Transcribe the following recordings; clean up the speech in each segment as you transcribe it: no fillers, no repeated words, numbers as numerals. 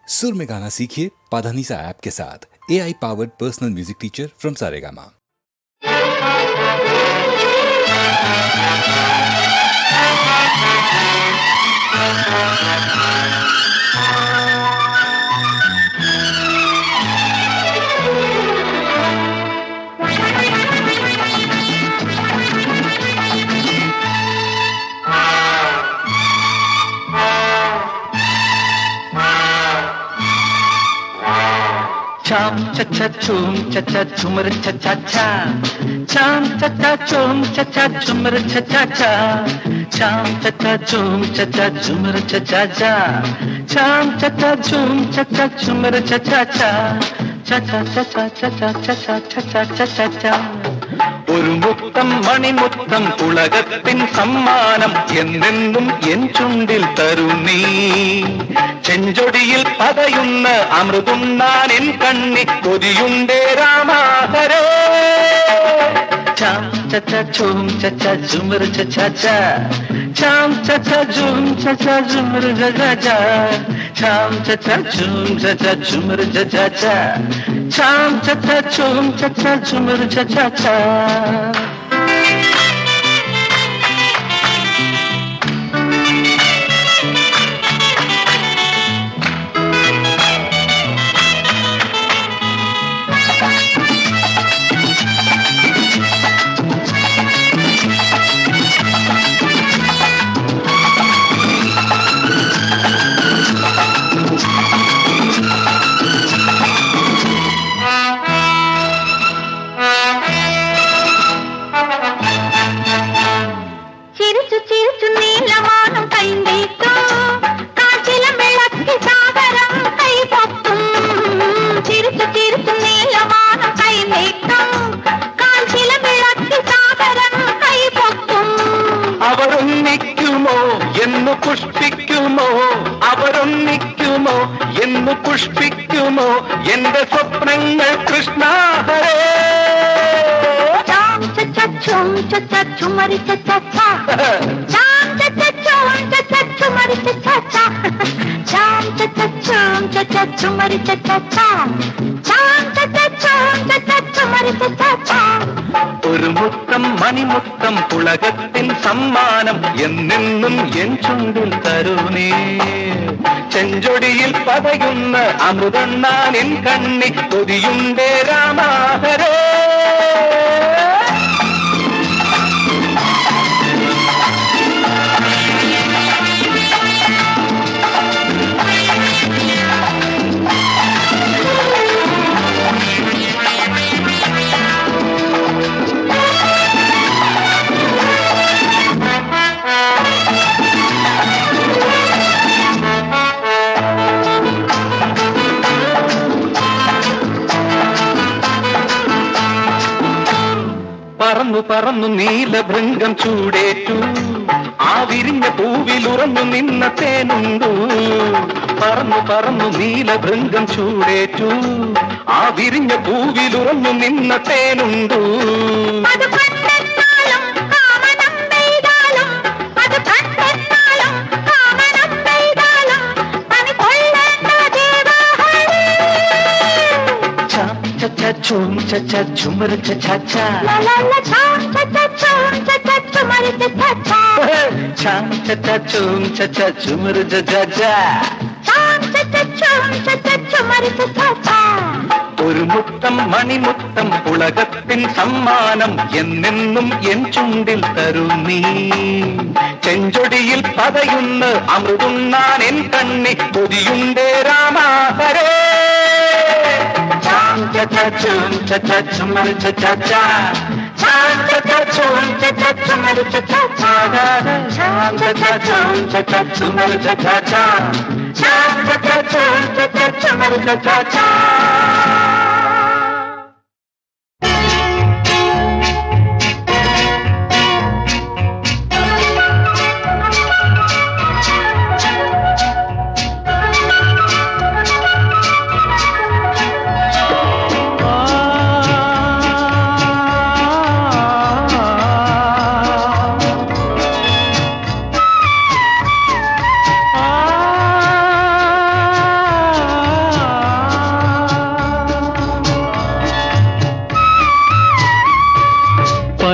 सुर में गाना सीखिए पाधानीसा ऐप के साथ। AI powered personal music teacher from Saregama. Cham cha cha chum cha cha chumar cha cha cha. Cham cha cha chum cha cha chumar cha cha cha. Cham cha cha chum cha cha chumar cha cha cha. Cham cha cha chum cha cha chumar cha cha cha. Cha cha cha cha cha cha cha cha cha cha cha cha. ഒരു മുത്തം മണിമുത്തം ഉലകത്തിൻ സമ്മാനം എന്നെന്നും N ചുണ്ടിൽ തരുന്നീ ചെഞ്ചൊടിയിൽ പതയുന്ന അമൃതുണ്ണാൻ N കണ്ണി കൊതിയുണ്ടേ രാമാഹരേ charm ചച്ച ചൂം ചച്ച ചുമർ ചച്ച charm ചച്ച ചൂം ചച്ച ചുമർ ചച്ച charm ചച്ച ചൂം ചച്ച ചുമർ ചച്ച charm ചച്ച ചൂം ചച്ച ചുമർ ചച്ച പുഷ്പിക്കുമോ അവരൊന്നിക്കുമോ എന്ന് പുഷ്പിക്കുമോ എന്റെ സ്വപ്നങ്ങൾ കൃഷ്ണ ഹരേ charm ചച്ച ചും ചച്ച ചുമരി ചച്ച charm ചച്ച ചും ചച്ച ചുമരി ചച്ച charm ചച്ച ചും ചച്ച ചുമരി ചച്ച charm ചച്ച ചും ചച്ച ചുമരി ചച്ച ഒരു മുത്തം മണിമുത്തം പുളകത്തിൻ സമ്മാനം എന്നെന്നും എൻ ചുണ്ടിൽ തരുന്നേ ചെഞ്ചൊടിയിൽ പതയുന്ന അമൃതണ്ണാൻ എൻ കണ്ണി കൊതിയുണ്ടേ രാമാഹരേ പറന്നു പറന്നു നീലഭൃംഗം ചൂടേറ്റു ആ വിരിഞ്ഞ പൂവിലുറഞ്ഞു നിന്ന തേനുണ്ടു പറന്നു പറന്നു നീലഭൃംഗം ചൂടേറ്റു ആ വിരിഞ്ഞ പൂവിലുറഞ്ഞു നിന്ന തേനുണ്ടു ചൂം ചച്ച ചുമർ ചച്ച ചാം ചച്ച ചൂം ചച്ച ചുമർ ചച്ച ചാം ചച്ച ചൂം ചച്ച ചുമർ ചച്ച ചാം ചച്ച ചൂം ചച്ച ചുമർ ചച്ച ഒരു മുത്തം മണിമുത്തം ഉലകത്തിൻ സമ്മാനം എന്നെന്നും എൻ ചുണ്ടിൽ തരുന്നീ ചെഞ്ചൊടിയിൽ പതയുന്ന അമൃതുണ്ണാൻ എൻ കണ്ണി കൊതിയുണ്ടേ രാമാഹരേ ചാം ചച്ച ചൂം ചച്ച ചുമർ ചച്ച ചാം ചച്ച ചൂം ചച്ച ചുമർ ചച്ച ചാം ചച്ച ചൂം ചച്ച ചുമർ ചച്ച ചാം ചച്ച ചൂം ചച്ച ചുമർ ചച്ച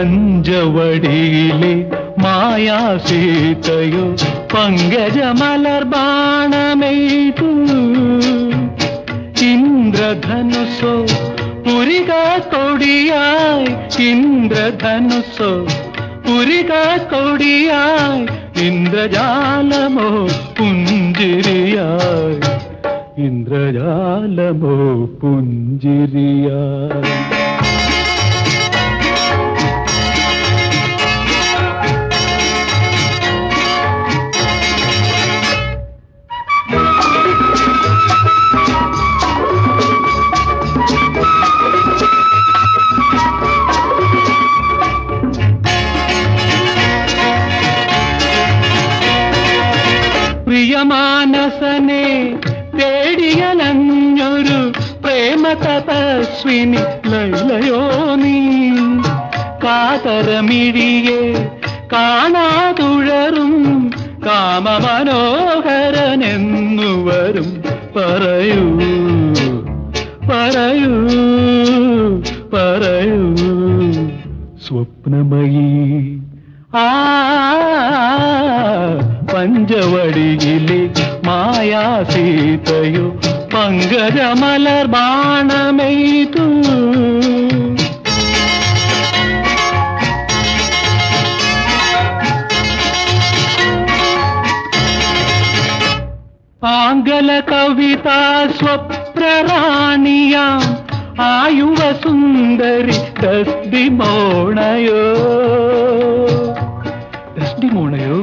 പഞ്ചവടിയിലെ മായാസീതയോ പങ്കജമലർബാണമെയ്തു ഇന്ദ്രധനുസോ പുരിക കൊടിയായി ഇന്ദ്രധനുസോ പുരിക കൊടിയായി ഇന്ദ്രജാലമോ പുഞ്ചിരിയായി ഇന്ദ്രജാലമോ പുഞ്ചിരിയായി പ്രിയമാനസനെ തേടിയലഞ്ഞൊരു പ്രേമ തപസ്വിനി ലൈലയോ നീ കാതരമിഴിയെ കാണാതുഴറും കാമമനോഹരനെന്നുവരും പറയൂ പറയൂ പറയൂ സ്വപ്നമയീ പഞ്ചവടിയിലെ മായാസീതയോ പങ്കജമലർബാണമെയ്തു ആംഗല കവിതാ സ്വപ്നറാണിയാം ആയുവ സുന്ദരി ഡസ്ഡിമോണയോ ഡസ്ഡിമോണയോ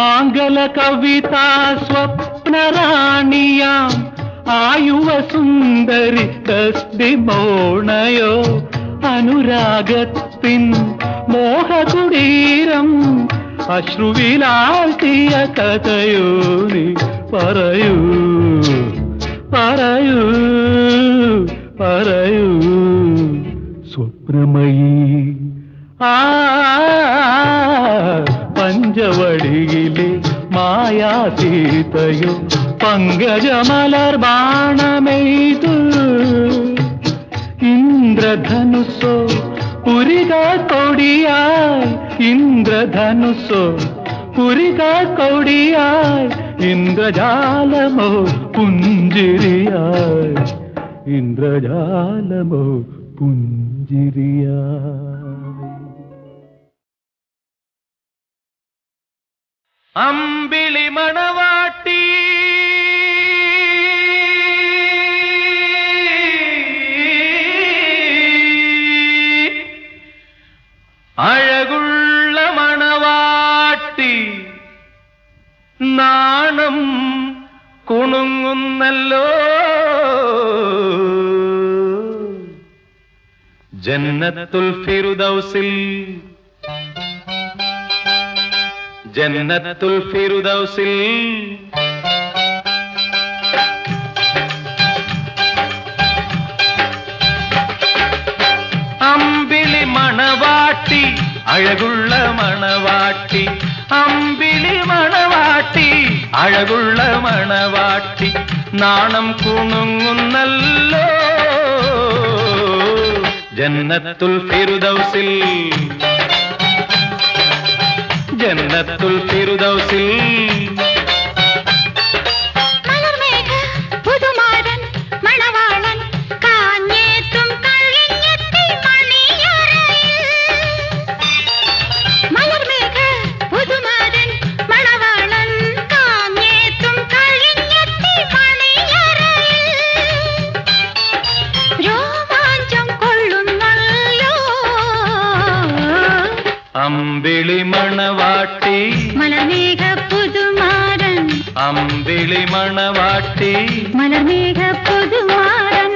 ആംഗല കവിതാ സ്വപ്നറാണിയാം ആയുവ സുന്ദരി ഡസ്ഡിമോണയോ അനുരാഗത്തിൻ മോഹകുടീരം അശ്രുവിലാഴ്ത്തിയ കഥയോ നീ പറയൂ പറയൂ പറയൂ സ്വപ്നമയീ പഞ്ചവടിയിലെ മായാസീതയോ പങ്കജമലർബാണമെയ്തു ഇന്ദ്രധനുസോ പുരിക കൊടിയായി ഇന്ദ്രധനുസോ പുരിക കൊടിയായി ഇന്ദ്രജാലമോ പുഞ്ചിരിയായി ഇന്ദ്രജാലമോ പുഞ്ചിരിയായി അമ്പിളി മണവാട്ടി അഴകുള്ള മണവാട്ടി നാണം കുണുങ്ങുന്നല്ലോ ജന്നത്തുൽ ഫിർദൗസിൽ ജന്നത്തുൽ ഫിർദൗസിൽ അമ്പിളി മണവാട്ടി അഴകുള്ള മണവാട്ടി അമ്പിളി മണവാട്ടി അഴകുള്ള മണവാട്ടി നാണം കുണുങ്ങുന്നല്ലോ ജന്നത്തുൽ ഫിർദൗസിൽ ജന്നത്തുൽ ഫിർദൗസിൽ അമ്പിളി മണവാട്ടി മലർമേഘ പുതുമാരൻ അമ്പിളി മണവാട്ടി മലർമേഘ പുതുമാരൻ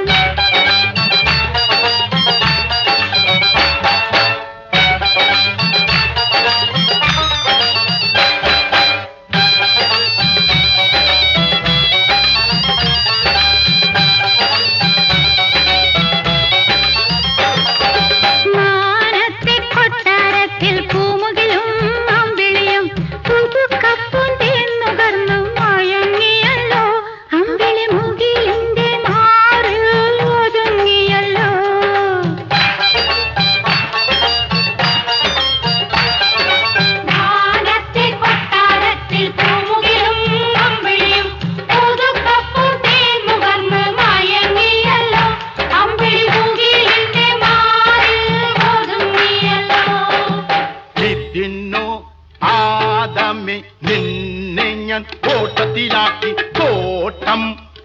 ആദമേ നിന്നെ ഞാൻ ഓട്ടത്തിലാക്കി തോട്ടം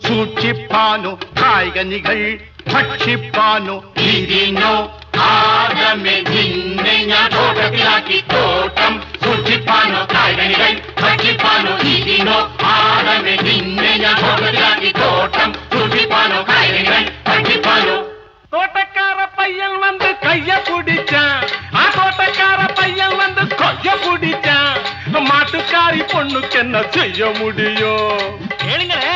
സൂക്ഷിപ്പാനോ കായികനികൾ ഭക്ഷിപ്പാനോ ഇതിനോ ആദമേ നിന്നെ ഞാൻ ഓട്ടത്തിലാക്കി തോട്ടം സൂക്ഷിപ്പാനോ കായികനികൾ ഭക്ഷിപ്പാനോ ഇതിനോ ആദമേ നിന്നെ ഞാൻ ഓട്ടത്തിലാക്കി തോട്ടം സൂക്ഷിപ്പാനോ കായികനികൾ ഭക്ഷിപ്പാനോ. தோட்டக்கார பையன் வந்து கைய பிடிச்சான், தோட்டக்கார பையன் வந்து கொய்ய பிடிச்சான், மாட்டுக்காரி பொண்ணுக்கு என்ன செய்ய முடியும் கேளுங்களே.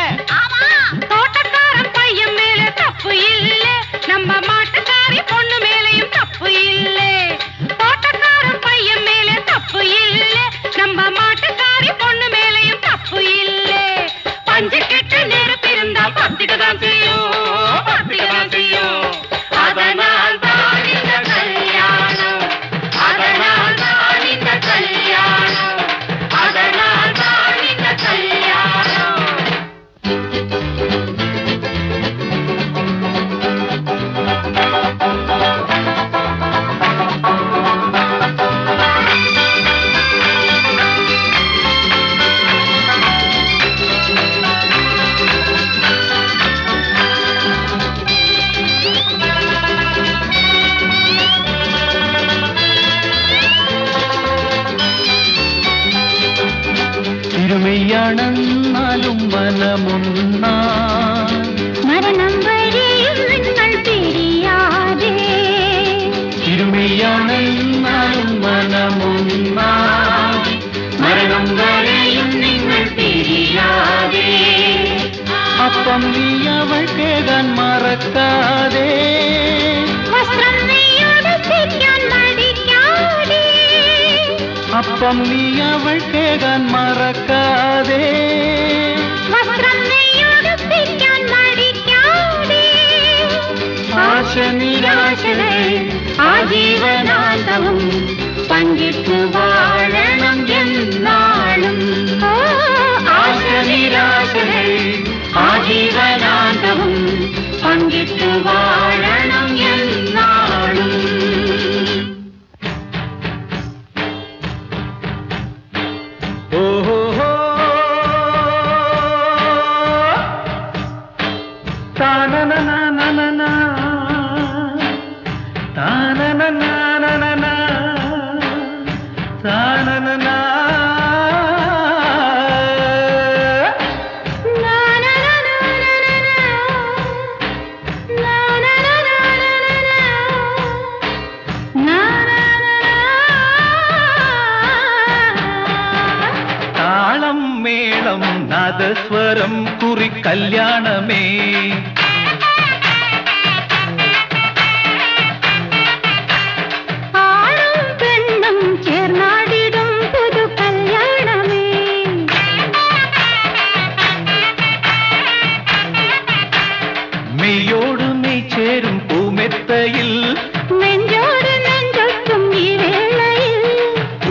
தோட்டக்காரன் பையன் மேல தப்பு இல்ல, நம்ம மாட்டுக்காரி பொண்ணு மேலையும் தப்பு இல்ல. தோட்டக்காரன் பையன் மேல தப்பு இல்ல, நம்ம மாட்டுக்காரி பொண்ணு மேலையும் தப்பு இல்ல. பஞ்சு கெட்டு நெருப்பு இருந்தா பத்திக்கதான் செய்யும், பத்திக்கதான் செய்யும். அதனால் தான் இந்த கல்யாணம், அதனால் தான் இந்த கல்யாணம், அதனால் தான் இந்த கல்யாணம். തിരുമയ്യാണെന്നാലും മനമൊന്നാ മരണം വരെയും നിങ്ങൾ പിരിയാതെ. തിരുമയ്യാണെന്നാലും മനമൊന്നാ മരണം വരെയും നിങ്ങൾ പിരിയാതെ. അപ്പം നീ അവൾ കേൾക്കാൻ മറക്കാതെ, വസ്ത്രം നെയ്യൊടുപ്പിക്കാൻ മടിക്കാതെ. അപ്പം നീ അവൾ കേൾക്കാൻ മറക്കാതെ. വസ്ത്രം നെയ്യൊടുപ്പിക്കാൻ മടിക്കാതെ. ആശ നിരാശകൾ ആജീവനാന്തവും പങ്കിട്ടു വാഴണം എന്നാളും. ആശ നിരാശകൾ ആജീവനാന്തവും പങ്കിട്ടു വാഴണം എന്നാളും. ഓഹോ താനനനനനന താനനനനനന താനനന. താളം മേളം നാദസ്വരം കുറി കല്യാണമേ. ആണും പെണ്ണും ചേർന്നാടിടും പുതു കല്യാണമേ. മെയ്യോട് മെയ് ചേരും പൂമെത്തയിൽ നെഞ്ചോട് നെഞ്ചൊട്ടും ഈ വേളയിൽ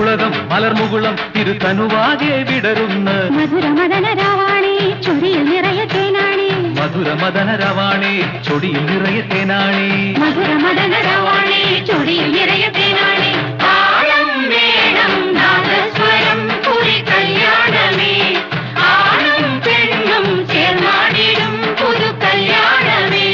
ഉലകം മലർമുകുളം തിരുതനുവാകെ വിടരുന്ന മധുരമദനരാവാണി ചൊടിയിൽ നിറയെ തേനാണി. മധുരമദനരവാണി ചൊടിയിൽ നിറയെ തേനാണി. മധുരമദനരാവാണി ചൊടിയിൽ നിറയെ തേനാണി. താളം വേണം നാദസ്വരം കുറി കല്യാണമേ. ആണും പെണ്ണും ചേർന്നാടിടും പുതു കല്യാണമേ.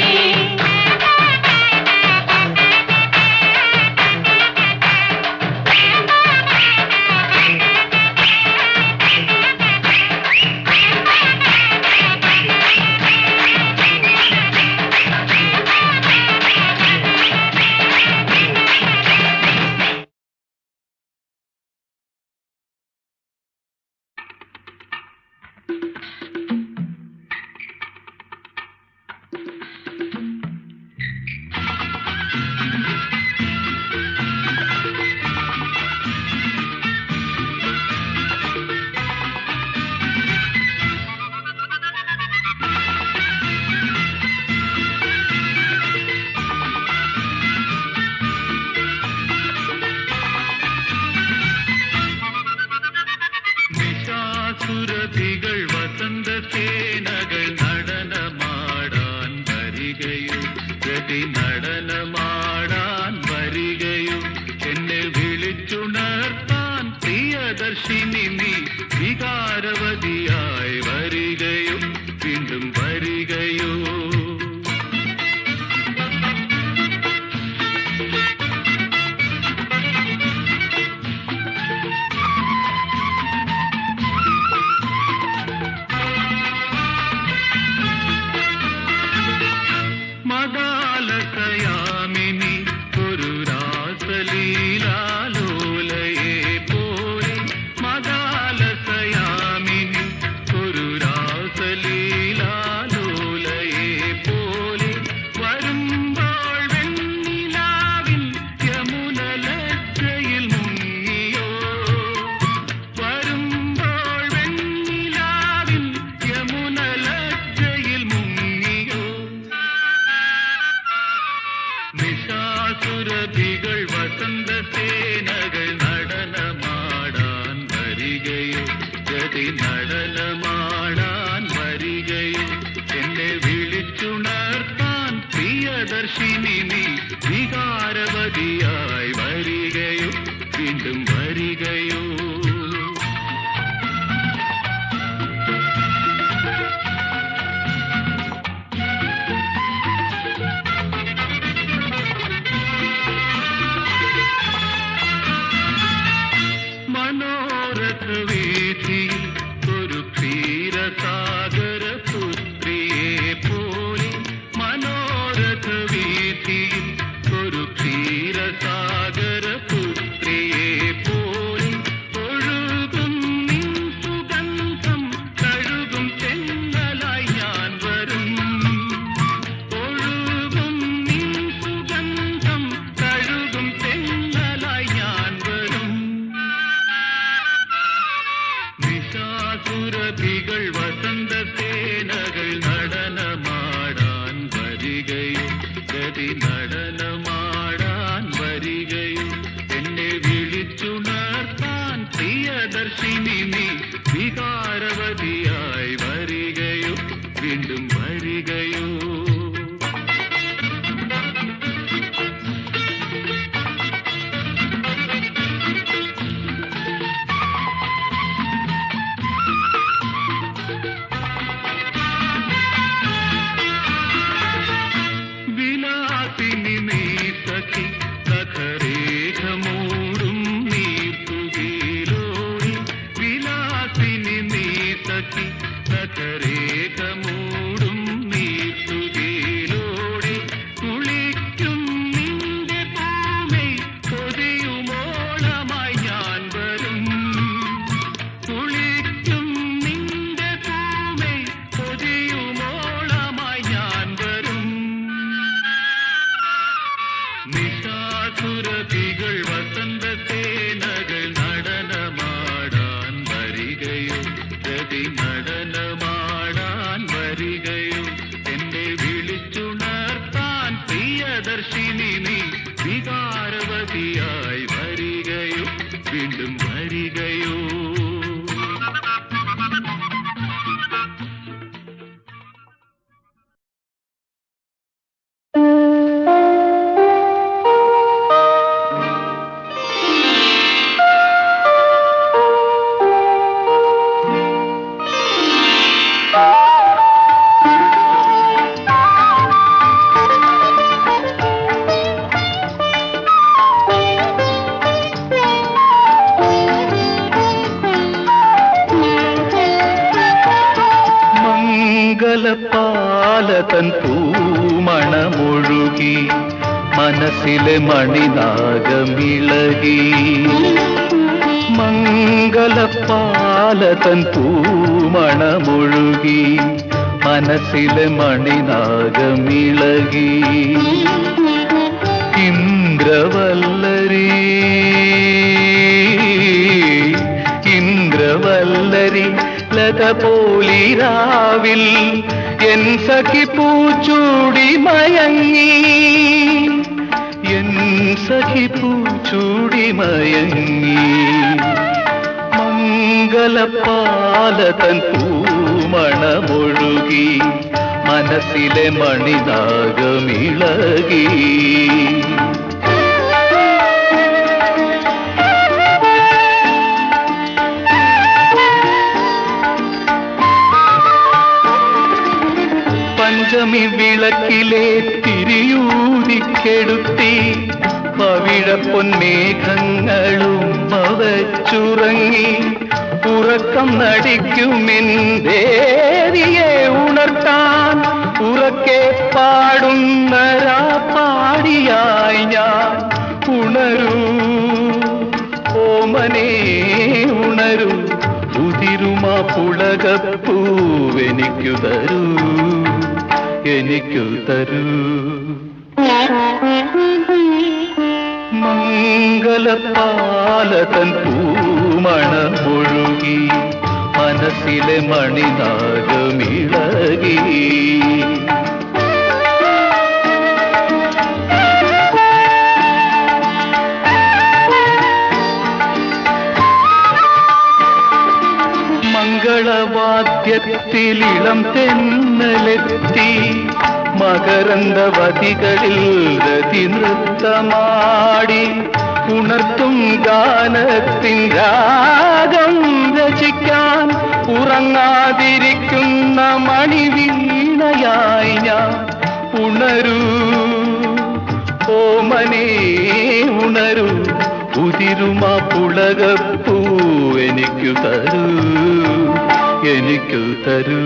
സുരഭികൾ വസന്തസേനകൾ നടനമാടാൻ വരികയും ഗതി നടനമാടാൻ വരികയും എന്നെ വിളിച്ചുണർത്താൻ പ്രിയദർശിനി നീ വികാരവതിയായി വരികയോ വീണ്ടും വരികയോ. മദാലസയാമിനി ഒരു രാസലീലാലോലയെ പോലെ, മദാലസയാമിനി ഒരു രാസലീലാലോലയെ പോലെ വരുമ്പോൾ വെണ്ണിലാവിൻ യമുനലജ്ജയിൽ മുങ്ങിയോ, വരുമ്പോൾ വെണ്ണിലാവിൻ യമുനലജ്ജയിൽ മുങ്ങിയോ. നിശാസുരഭികൾ വസന്തസേനകൾ നടനമാടാൻ വരികയോ, ഗതി നടനമാടാൻ വരികയോ. എന്നെ വിളിച്ചുണർത്താൻ പ്രിയദർശിനി നീ വികാരവതിയായി വരികയോ വീണ്ടും വരികയോ. മനോരഥ വീഥിയിൽ ഒരു ക്ഷീരസാഗര പുത്രിയെ പോലെ, മനോരഥ വീഥിയിൽ ഒരു ക്ഷീരസാഗര പുത്രിയെ പോലെ ഒഴുകും നിൻ സുഗന്ധം കഴുകും ചെന്നലായി ഞാൻ വരും, ഒഴുകും നിൻ സുഗന്ധം കഴുകും ചെന്നലായി ഞാൻ വരും. നിശാസുരഭികൾ വസന്തസേനകൾ നടനമാടാൻ വരികയോ, ഗതി നടനമാടാൻ വരികയോ. എന്നെ വിളിച്ചുണർത്താൻ പ്രിയദർശിനി നീ വികാരവതിയായി വരികയോ വീണ്ടും വരികയോ. വിലാസിനി നീ സഖി സഖരേഖമൂടും നീ പുകിലോടി, വിലാസിനി നീ സഖി സഖരേഖമൂടും നീ പുകിലോടി. കുളിക്കും നിന്റെ പൂമൈ കൊതിയുമോളമായി ഞാൻ വരും, കുളിക്കും നിന്റെ പൂമൈ കൊതിയുമോളമായി ഞാൻ വരും. നിശാസുരഭികൾ വസന്തസേനകൾ നടനമാടാൻ വരികയോ, ഗതി നടനമാടാൻ വരികയോ. എന്നെ വിളിച്ചുണർത്താൻ പ്രിയദർശിനി നീ വികാരവതിയായി വരികയോ വീണ്ടും വരികയോ. മംഗലപാലതൻ പൂമണമൊഴുകി മനസ്സിലെ മണിനാഗമിളകി, മംഗലപാലതൻ പൂമണമൊഴുകി മനസ്സിലെ മണിനാഗമിളകി. ഇന്ദ്രവല്ലരി ഇന്ദ്രവല്ലരി ലത പോലിരാവിൽ എൻ സഖി പൂച്ചൂടി മയങ്ങി, എൻ സഖി പൂച്ചൂടി മയങ്ങി. മംഗലപാലതൻ പൂമണമൊഴുകി മനസ്സിലെ മണിനാഗമിളകി. പഞ്ചമി വിളക്കിലെ തിരിയൂതിക്കെടുത്തി പവിഴപ്പൊന്മേഘങ്ങളും അവച്ചുറങ്ങി ഉറക്കം നടിക്കുമെന്തേരിയെ ഉണർത്താൻ ഉറക്കെ പാടുന്ന പാടിയായി ഞാൻ ഉണരൂ ഓമനേ ഉണരൂ ഉതിരുമാ പുളകപ്പൂവെനിക്കു തരൂ എനിക്കു തരൂ മംഗളപാലതൻ പൂമണമൊഴുകി മനസ്സിലെ മണിനാഗമിളകി മംഗളവാദ്യത്തിലിളം തെന്നലെത്തി മകരന്ദവതികളിൽ രതി നൃത്തമാടി ഉണർത്തും ഗാനത്തിൻ രാഗം രചിക്കാൻ ഉറങ്ങാതിരിക്കുന്ന മണിവീണയായി ഞാൻ ഉണരൂ ഓമനേ ഉണരൂ ഉതിരുമാ പുളകപ്പൂ എനിക്കു തരൂ എനിക്കു തരൂ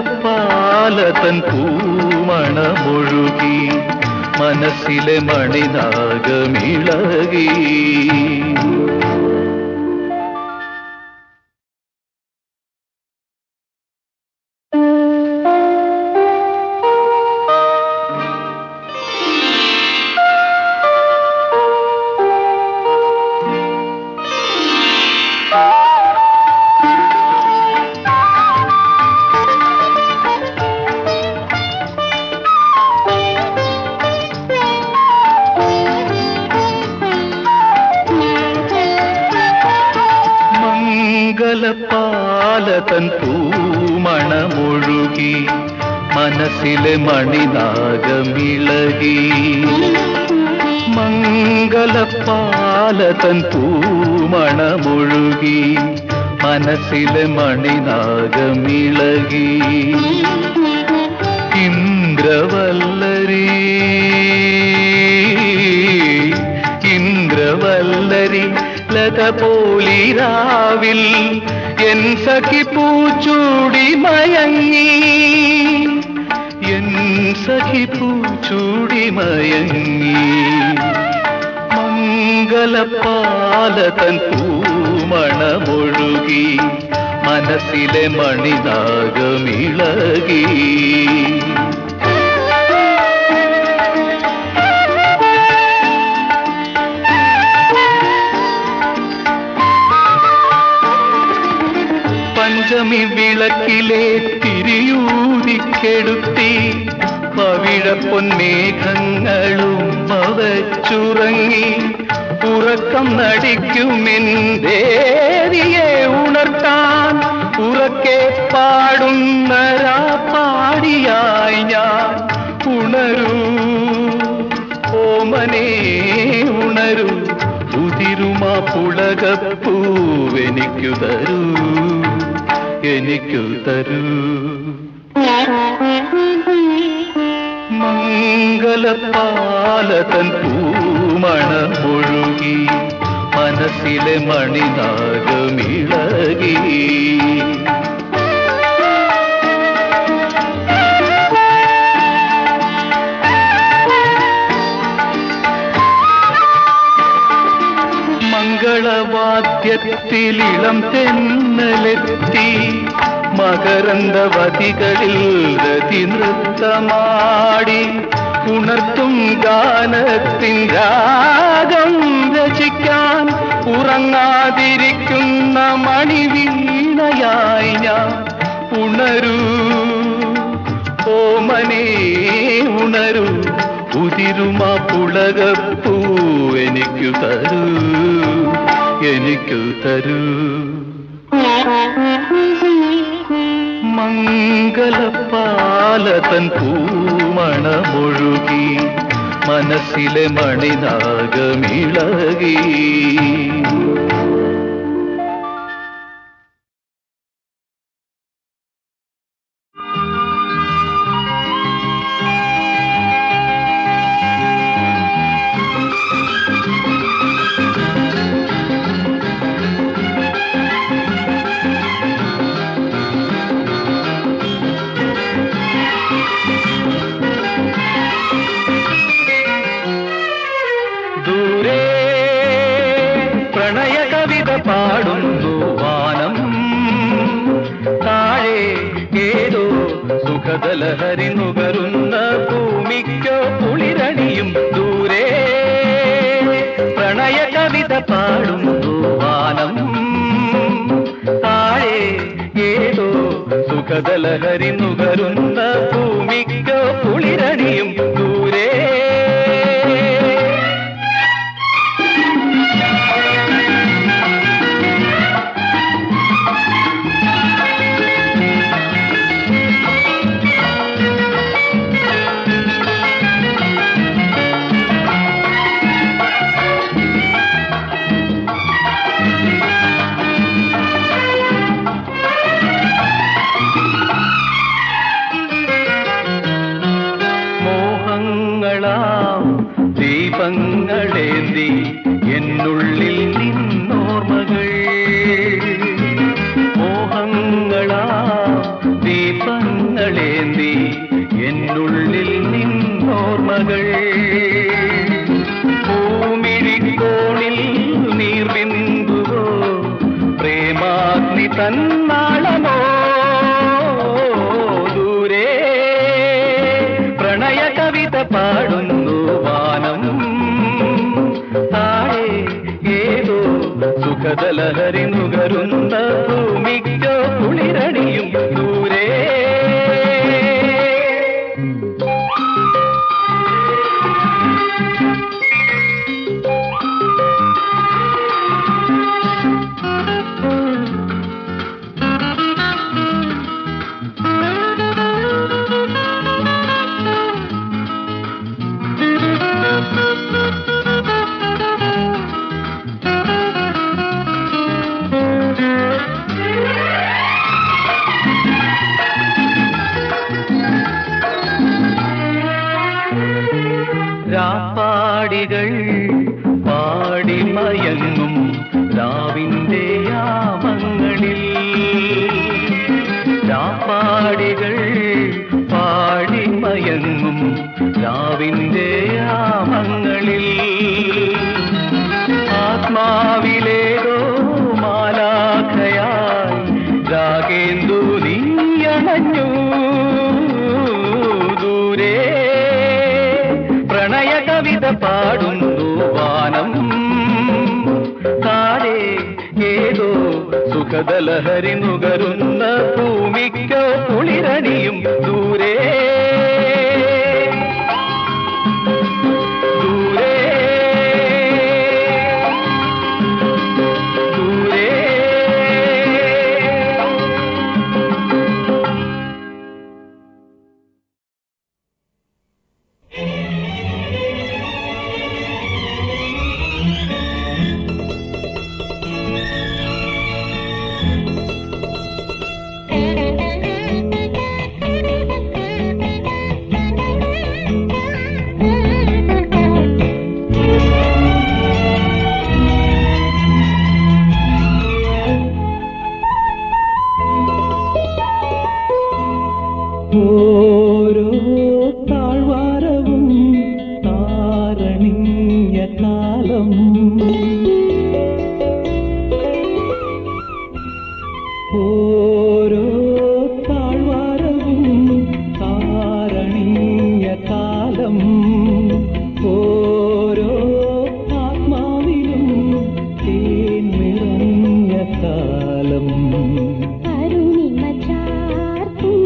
മംഗളപാലതൻ പൂമണമൊഴുകി മനസ്സിലെ മണിനാഗമിളകി മംഗളപാലതൻ പൂമണമൊഴുകി മനസ്സിലെ മണിനാഗമിളകി മംഗളപാലതൻ പൂമണമൊഴുകി മനസ്സിലെ മണിനാഗമിളകി ഇന്ദ്രവല്ലരി ഇന്ദ്രവല്ലരി ലത പോലിരാവിൽ എൻ സഖി പൂച്ചൂടി മയങ്ങി എൻ സഖി പൂച്ചൂടി മയങ്ങി മംഗളപാലതൻ പൂമണമൊഴുകി മനസ്സിലെ മണിനാഗമിളകി പഞ്ചമി വിളക്കിലെ തിരിയൂതിക്കെടുത്തി പവിഴപ്പൊന്മേഘങ്ങളും അവച്ചുറങ്ങി ഉറക്കം നടിക്കുമെന്തേരിയെ ഉണർത്താൻ ഉറക്കെ പാടുന്ന പാടിയായി ഞാൻ ഉണരൂ ഓമനേ ഉണരൂ ഉതിരുമാ പുളകപ്പൂവെനിക്കു തരൂ എനിക്കു തരൂ മംഗളപാലതൻ പൂമണമൊഴുകി മനസ്സിലെ മണിനാഗമിളകി മംഗളവാദ്യത്തിലിളം തെന്നലെത്തി മകരന്ദവതികളിൽ രതി നൃത്തമാടി ഉണർത്തും ഗാനത്തിൻ രാഗം രചിക്കാൻ ഉറങ്ങാതിരിക്കുന്ന മണിവീണയായി ഞാൻ ഉണരൂ ഓമനേ ഉണരൂ ഉതിരുമാ പുളകപ്പൂ എനിക്കു തരൂ എനിക്കു തരൂ മംഗളപാലതൻ പൂമണമൊഴുകി മനസ്സിലെ മണിനാഗമിളകി സുഖദലഹരി നുകരുന്ന ഭൂമിക്കോ കുളിരണിയും ദൂരെ പ്രണയ കവിത പാടുന്നു വാനം താഴെ ഏതോ സുഖദലഹരി നുകരുന്ന ഭൂമിക്കോ കുളിരണിയും ദൂരെ. ദീപങ്ങളേന്തി എന്നുള്ളിൽ നിന്നോർമ്മകൾ മോഹങ്ങളാ ദീപങ്ങളേന്തി എന്നുള്ളിൽ നിന്നോർമ്മകൾ ഭൂമിഴിക്കോണിൽ നീർബിന്ദുവോ പ്രേമാഗ്നി തന്നാളമോ ദൂരെ പ്രണയ കവിത പാടുന്നു വാനം താഴെ ഏതോ സുഖദലഹരി നുകരുന്ന ഭൂമിക്കോ കുളിരണിയും ദൂരെ. രാപ്പാടികൾ പാടിമയങ്ങും രാവിന്റെ യാമങ്ങളിൽ രാപ്പാടികൾ പാടിമയങ്ങും രാവിന്റെ യാമങ്ങളിൽ ആത്മാവിലേതോ മാലാഖയായി രാഗേന്ദു നീയണഞ്ഞു ദൂരെ പ്രണയ കവിത പാടുന്നു വാനം താഴെ ഏതോ സുഖദലഹരി നുകരുന്ന ഭൂമിക്കോ കുളിരണിയും ദൂരെ ദൂരെ ദൂരെ. ഓരോ താഴ്വാരവും താരണിഞ്ഞ കാലം ഓരോ താഴ്വാരവും താരണിഞ്ഞ കാലം ഓരോ ആത്മാവിലും തേൻ നിറഞ്ഞ കാലം അരുണിമ ചാർത്തും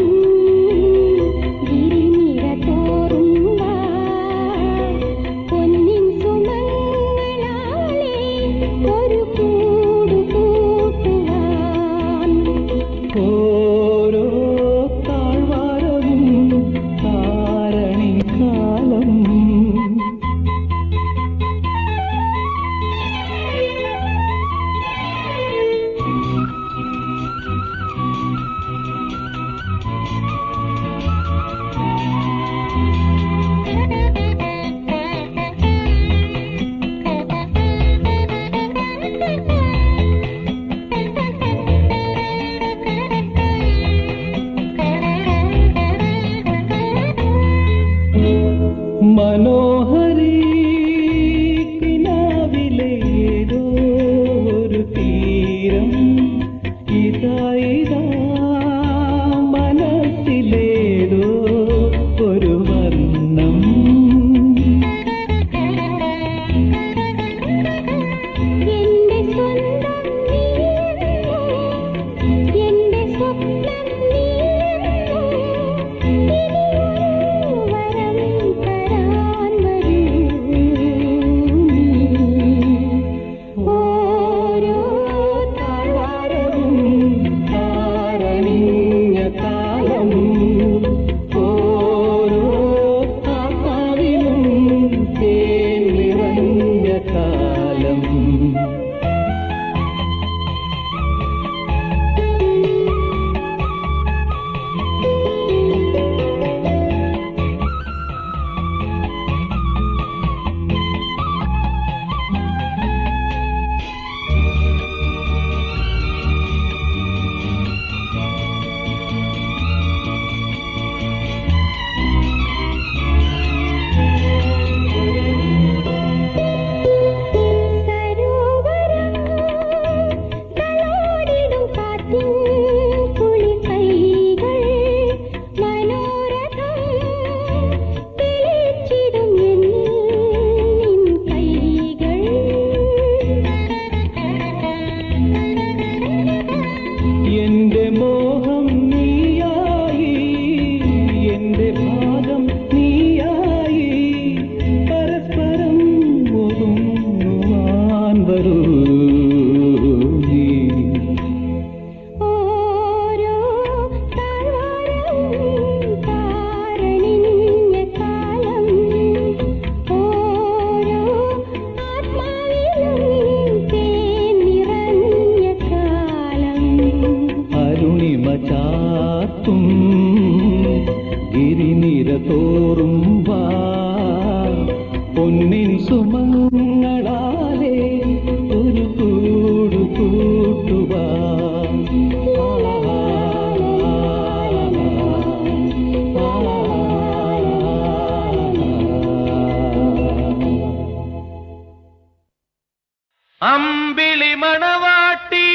അമ്പിളി മണവാട്ടി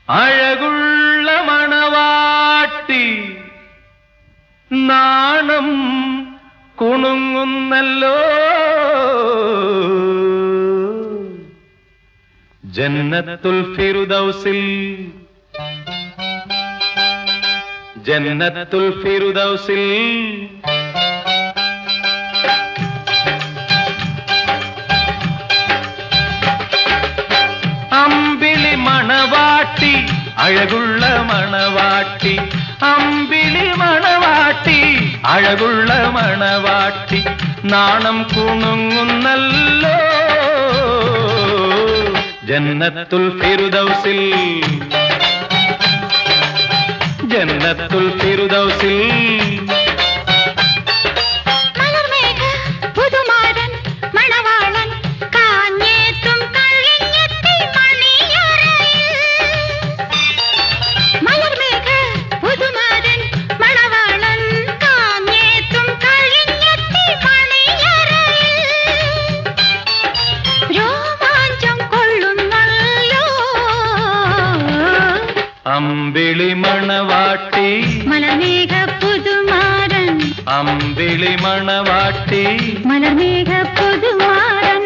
അഴകുള്ള മണവാട്ടി നാണം കുണുങ്ങുന്നല്ലോ ജന്നത്തുൽ ഫിർദൗസിൽ ജന്നത്തുൽ ഫിർദൗസിൽ അമ്പിളി മണവാട്ടി അഴകുള്ള മണവാട്ടി അമ്പിളി മണവാട്ടി അഴകുള്ള മണവാട്ടി നാണം കുണുങ്ങുന്നല്ലോ ജന്നത്തുൽ ഫിർദൗസിൽ ജന്നത്തുൽ ഫിർദൗസിൽ അമ്പിളി മണവാട്ടി മലർമേഘ പുതുമാരൻ അമ്പിളി മണവാട്ടി മലർമേഘ പുതുമാരൻ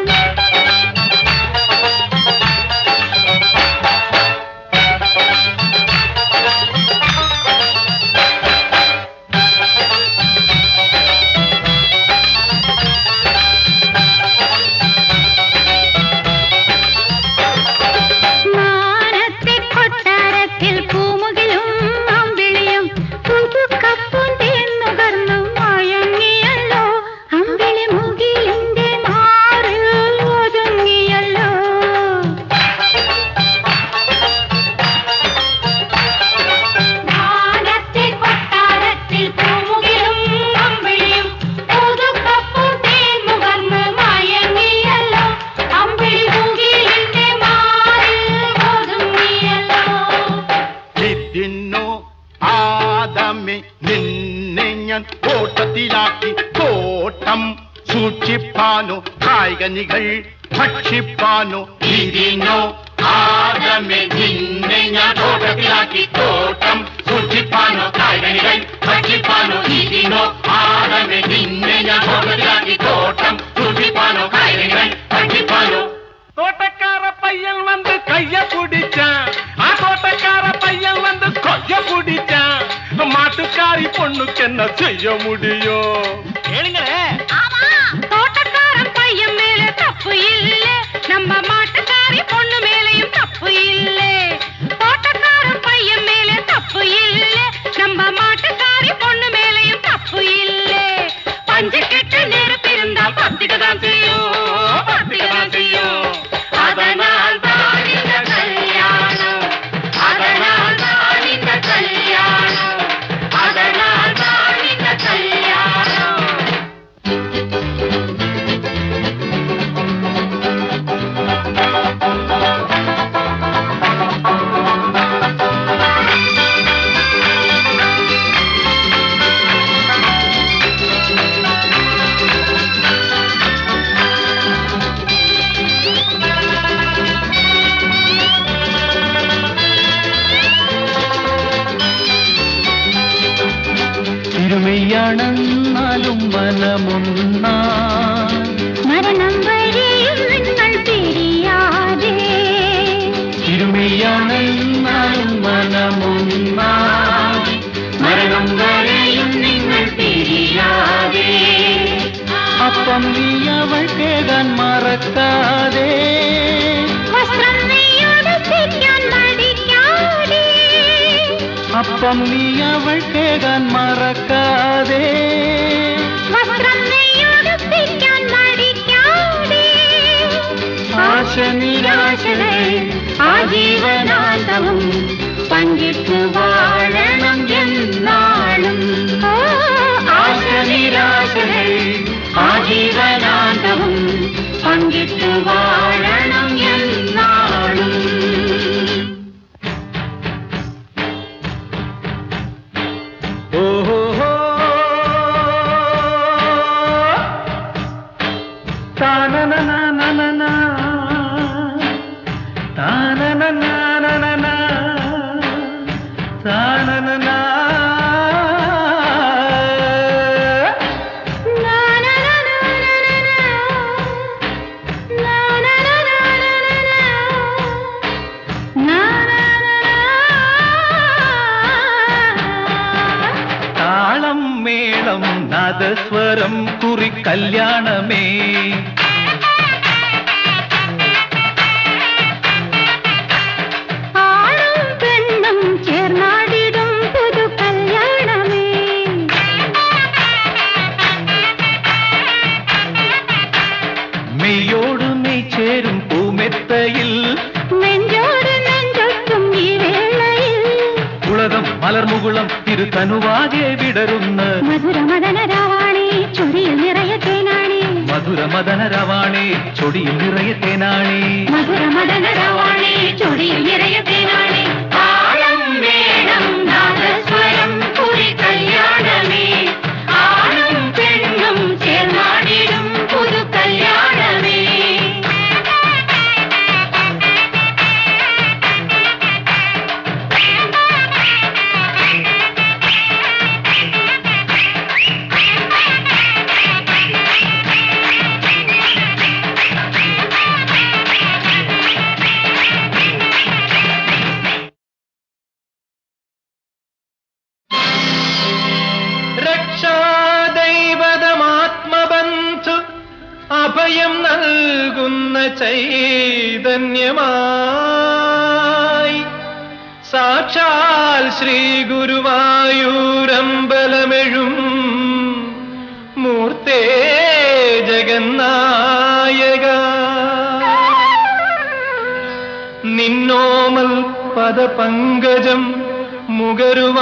നിന്നെ ഞാൻ ഓട്ടത്തിലാക്കി തോട്ടം സൂക്ഷിപ്പാനോ കായികനികൾ ഭക്ഷിപ്പാനോ ഇതിനോ ആദമേ നിന്നെ ഞാൻ ഓട്ടത്തിലാക്കി തോട്ടം സൂക്ഷിപ്പാനോ കായികനികൾ ഭക്ഷിപ്പാനോ ഇതിനോ ആദമേ നിന്നെ ഞാൻ ഓട്ടത്തിലാക്കി തോട്ടം സൂക്ഷിപ്പാനോ കായികനികൾ ഭക്ഷിപ്പാനോ தோட்டக்கார பையன் வந்து கைய பிடிச்சான் தோட்டக்கார பையன் வந்து கொய்ய பிடிச்சான் மாட்டுக்காரி பொண்ணுக்கு என்ன செய்ய முடியும் கேளுங்களே தோட்டக்காரன் பையன் மேல தப்பு இல்ல நம்ம மாட்டுக்காரி பொண்ணு மேலையும் தப்பு இல்ல தோட்டக்காரன் பையன் மேல தப்பு இல்ல நம்ம மாட்டுக்காரி തിരിയാണെന്നാലും മനമൊന്നാ മരണം വരെയും നിങ്ങൾ പിരിയാതെ തിരുമയാണെന്നാലും മനമൊന്നാ മരണം വരെയും നിങ്ങൾ പിരിയാതെ അപ്പം നീ അവൾ കേടാൻ മറക്കാതെ വസ്ത്രം നെയ്യുടുപ്പിക്കാൻ മടിക്കാതെ അപ്പം നീ അവൾ കേടാൻ മറക്കാതെ വസ്ത്രം നെയ്യുടുപ്പിക്കാൻ മടിക്കാതെ ആശ നിരാശകളെ ആജീവനാന്തവും പങ്കിട്ടു വാഴണം എന്നാളും ആശ നിരാശകൾ ആജീവനാന്തവും പങ്കിട്ടു വാഴണം എന്നാളും ഓഹോ താനനനനനന താനനനനനന താനനന താളം മേളം നാദസ്വരം കുറി കല്യാണമേ ആണും പെണ്ണും ചേർന്നാടിടും പുതു കല്യാണമേ മെയ്യോട് മെയ് ചേരും പൂമെത്തയിൽ നെഞ്ചോട് നെഞ്ചൊട്ടും ഈ വേളയിൽ ഉലകം മലർമുകുളം തിരുതനുവാകെ വിടരുന്ന മധുരമദനരാവാണി ചൊടിയിൽ നിറയെ തേനാണി മധുരമദനരവാണി ചൊടിയിൽ നിറയെ തേനാണി മധുരമദനരാവാണി ചൊടിയിൽ നിറയെ തേനാണി താളം വേണം നാദസ്വരം കുറി കല്യാണമേ ആണും പെണ്ണും ചേർന്നാടിടും പുതു കല്യാണമേ രക്ഷാദൈവതമാത്മബന്ധു അഭയം നൽകുന്ന ചൈതന്യമായി സാക്ഷാൽ ശ്രീ ഗുരുവായൂരമ്പലമെഴും മൂർത്തേ ജഗന്നായക നിന്നോമൽ പദപങ്കജം മുകരുവാനെത്തുന്ന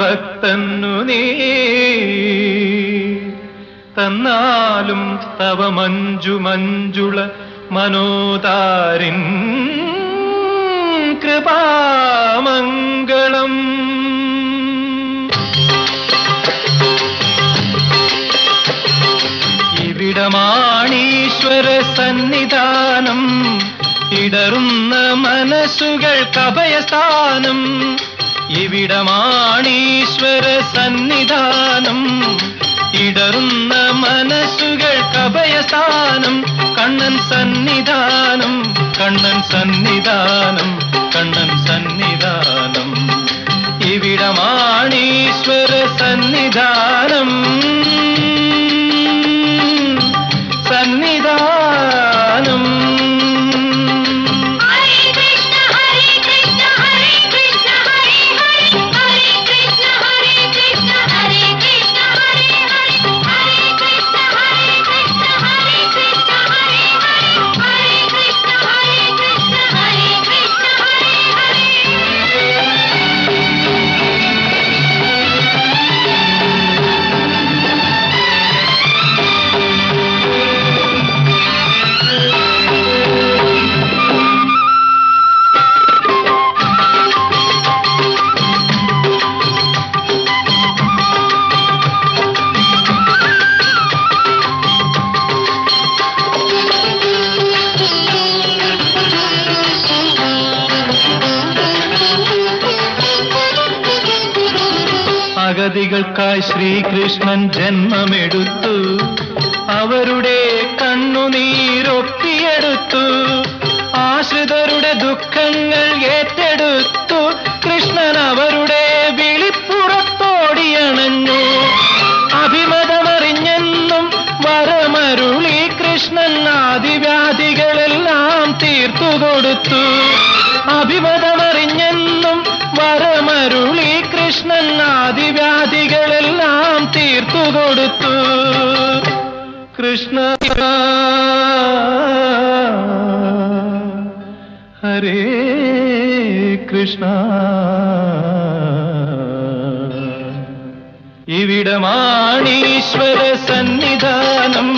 ഭക്തന്നു നീ തന്നാലും തവ മഞ്ജു മഞ്ജുള മനോതാരിൻ കൃപാമംഗളം ഇവിടമാണീശ്വര സന്നിധാനം ഇടറുന്ന മനസ്സുകൾക്ക് അഭയസ്ഥാനം ഇവിടമാണീശ്വര സന്നിധാനം ഇടറുന്ന മനസ്സുകൾക്ക് അഭയസ്ഥാനം കണ്ണൻ സന്നിധാനം കണ്ണൻ സന്നിധാനം കണ്ണൻ സന്നിധാനം ഇവിടമാണീശ്വര സന്നിധാനം സന്നിധാനം അഗതികൾക്കായി ശ്രീകൃഷ്ണൻ ജന്മമെടുത്തു, അവരുടെ കണ്ണുനീരൊപ്പിയെടുത്തു, ആശ്രിതരുടെ ദുഃഖങ്ങൾ ഏറ്റെടുത്തു. കൃഷ്ണൻ അവരുടെ വിളിപ്പുറത്തോടിയണഞ്ഞു. അഭിമതമറിഞ്ഞെന്നും വരമരുളി കൃഷ്ണൻ ആദിവ്യാധികളെല്ലാം തീർത്തുകൊടുത്തു. അഭിമതമറിഞ്ഞെന്നും വരമരുളി കൃഷ്ണൻ ആദിവ്യാധികളെല്ലാം തീർത്തുകൊടുത്തു. കൃഷ്ണ ഹരേ കൃഷ്ണ. ഇവിടമാണീശ്വര സന്നിധാനം,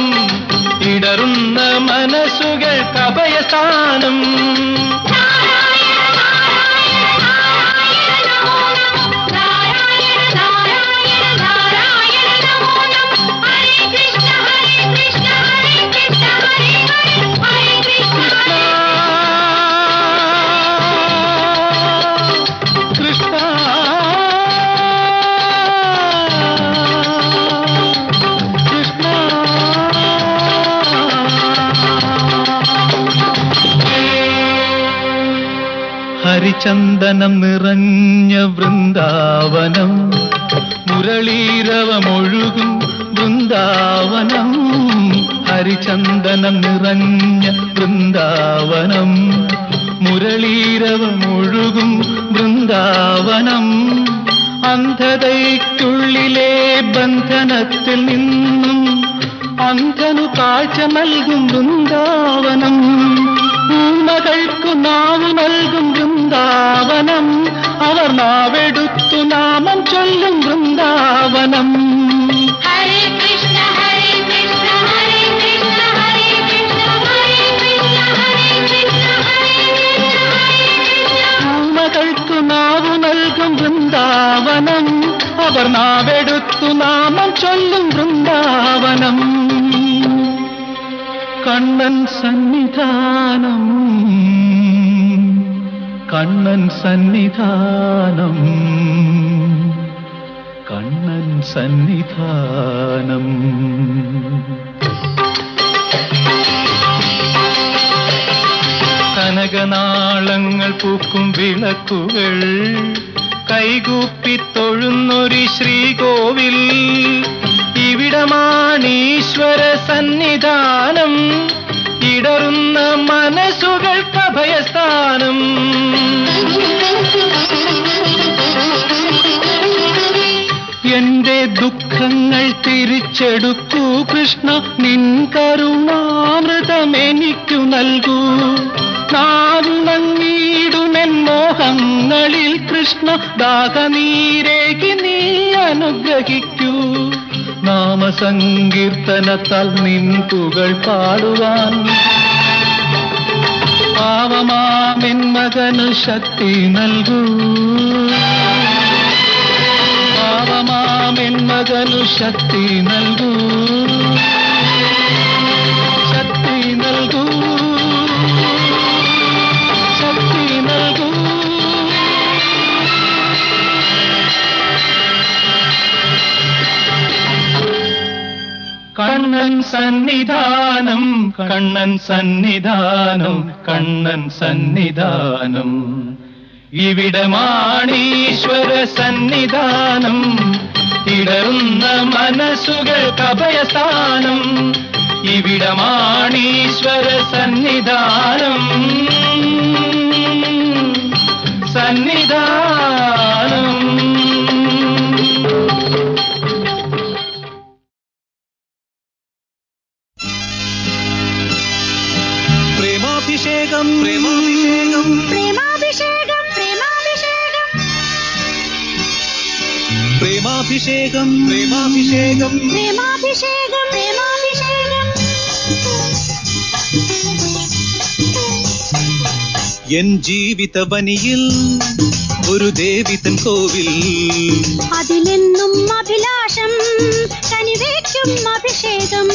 ഇടറുന്ന മനസ്സുകൾക്ക് അഭയസ്ഥാനം. ഹരിചന്ദനം നിറഞ്ഞ വൃന്ദാവനം, മുരളീരവമൊഴുകും വൃന്ദാവനം. ഹരിചന്ദനം നിറഞ്ഞ വൃന്ദാവനം, മുരളീരവമൊഴുകും വൃന്ദാവനം. അന്ധതയ്ക്കുള്ളിലെ ബന്ധനത്തിൽ നിന്നും അന്ധനു കാഴ്ച നൽകും വൃന്ദാവനം. ൂമകൾക്കു നാവ് നൽകും വൃന്ദാവനം, അവർ നാവെടുത്തു നാമം ചൊല്ലും വൃന്ദാവനം. ഹരേ കൃഷ്ണ ഹരേ കൃഷ്ണ ഹരേ കൃഷ്ണ ഹരേ കൃഷ്ണ ഹരേ കൃഷ്ണ ഹരേ കൃഷ്ണ ഹരേ കൃഷ്ണ. ൂമകൾക്കു നാവ് നൽകും വൃന്ദാവനം, അവർ നാവെടുത്തു നാമം ചൊല്ലും വൃന്ദാവനം. കണ്ണൻ സന്നിധാനം, കണ്ണൻ സന്നിധാനം, കണ്ണൻ സന്നിധാനം. കനകനാളങ്ങൾ പൂക്കും വിളക്കുകൾ, കൈകൂപ്പി തൊഴുന്നൊരു ശ്രീകോവിൽ. ഇവിടമാണീശ്വര സന്നിധാനം, ഇടറുന്ന മനസ്സുകൾക്ക് അഭയസ്ഥാനം. എന്റെ ദുഃഖങ്ങൾ തിരിച്ചെടുക്കൂ കൃഷ്ണ, നിൻ കരുണാമൃതമെനിക്കു നൽകൂ. നാവുണങ്ങിടുമെൻ മോഹങ്ങളിൽ കൃഷ്ണ, ദാഹനീരേകി നീ അനുഗ്രഹിക്കൂ. നാമസങ്കീർത്തനത്താൽ നിൻ പുകൾ പാടുവാൻ പാവമാമെൻ മകനു ശക്തി നൽകൂ. പാവമാമെൻ മകനു ശക്തി നൽകൂ, ശക്തി നൽകൂ, ശക്തി നൽകൂ. കണ്ണൻ സന്നിധാനം, കണ്ണൻ സന്നിധാനം, കണ്ണൻ സന്നിധാനം. ഇവിടമാണീശ്വര സന്നിധാനം, ഇടറുന്ന മനസ്സുകൾക്ക് അഭയസ്ഥാനം. ഇവിടമാണീശ്വര സന്നിധാനം, സന്നിധാനം. പ്രേമാഭിഷേകം പ്രേമാഭിഷേകം പ്രേമാഭിഷേകം പ്രേമാഭിഷേകം പ്രേമാഭിഷേകം പ്രേമാഭിഷേകം പ്രേമാഭിഷേകം പ്രേമാഭിഷേകം. എൻ ജീവിതവനിയിൽ ഒരു ദേവിതൻ കോവിൽ, അതിലെന്നും അഭിലാഷം കനിവേക്കും അഭിഷേകം.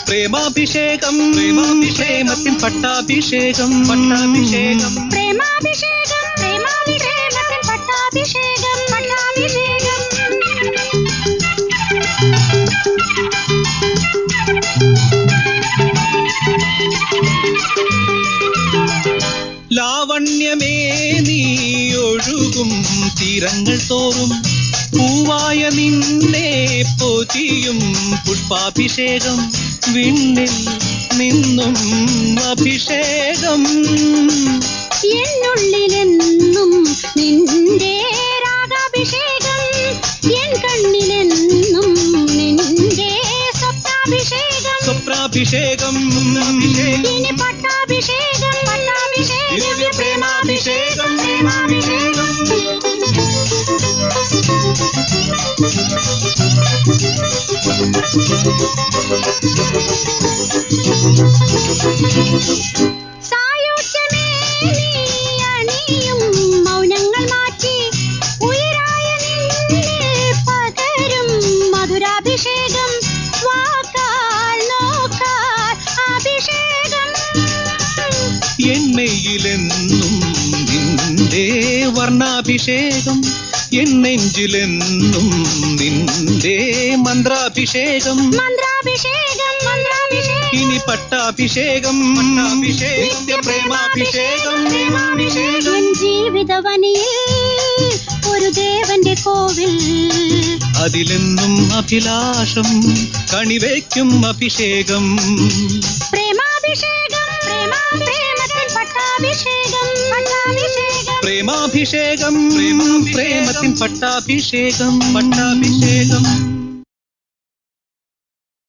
പ്രേമാഭിഷേകം പ്രേമാഭിഷേകത്തിൻ പട്ടാഭിഷേകം പട്ടാഭിഷേകം പ്രേമാഭിഷേകം പ്രേമാഭിഷേകത്തിൻ പട്ടാഭിഷേകം പട്ടാഭിഷേകം. തീരങ്ങൾ തോറും പൂവായ നിന്നെ പൊതിയും പുഷ്പാഭിഷേകം വിണ്ണിൽ നിന്നും അഭിഷേകം എന്നുള്ളിലെന്നും നിന്റെ രാഗാഭിഷേകം എൻ കണ്ണിലെന്നും നിന്റെ സ്വപ്നാഭിഷേകം സ്വപ്നാഭിഷേകം ഇനി പട്ടാഭിഷേകം ദിവ്യ പ്രേമാഭിഷേകം പ്രേമാഭിഷേകം സായുജ്യമേ നീ അണിയും മൗനങ്ങൾ മാറ്റി ഉയരായ നിന്നെ പകരും മധുരാഭിഷേകം വാക്കാൽ നോക്കാൽ അഭിഷേകം എണ്ണയിലെന്നും നിന്റെ വർണ്ണാഭിഷേകം എൻ നെഞ്ചിലെന്നും നിന്റെ മന്ത്രാഭിഷേകം മന്ത്രാഭിഷേകം മന്ത്രാഭിഷേകം ഇനി പട്ടാഭിഷേകം നിത്യ പ്രേമാഭിഷേകം പ്രേമാഭിഷേകം എൻ ജീവിതവനിയിൽ ഒരു ദേവന്റെ കോവിൽ അതിലെന്നും അഭിലാഷം കണിവയ്ക്കും അഭിഷേകം പ്രേമാഭിഷേകം പ്രേമത്തിൻ പട്ടാഭിഷേകം പട്ടാഭിഷേകം പ്രേമാഭിഷേകം പ്രേമത്തിൻ പട്ടാഭിഷേകം പട്ടാഭിഷേകം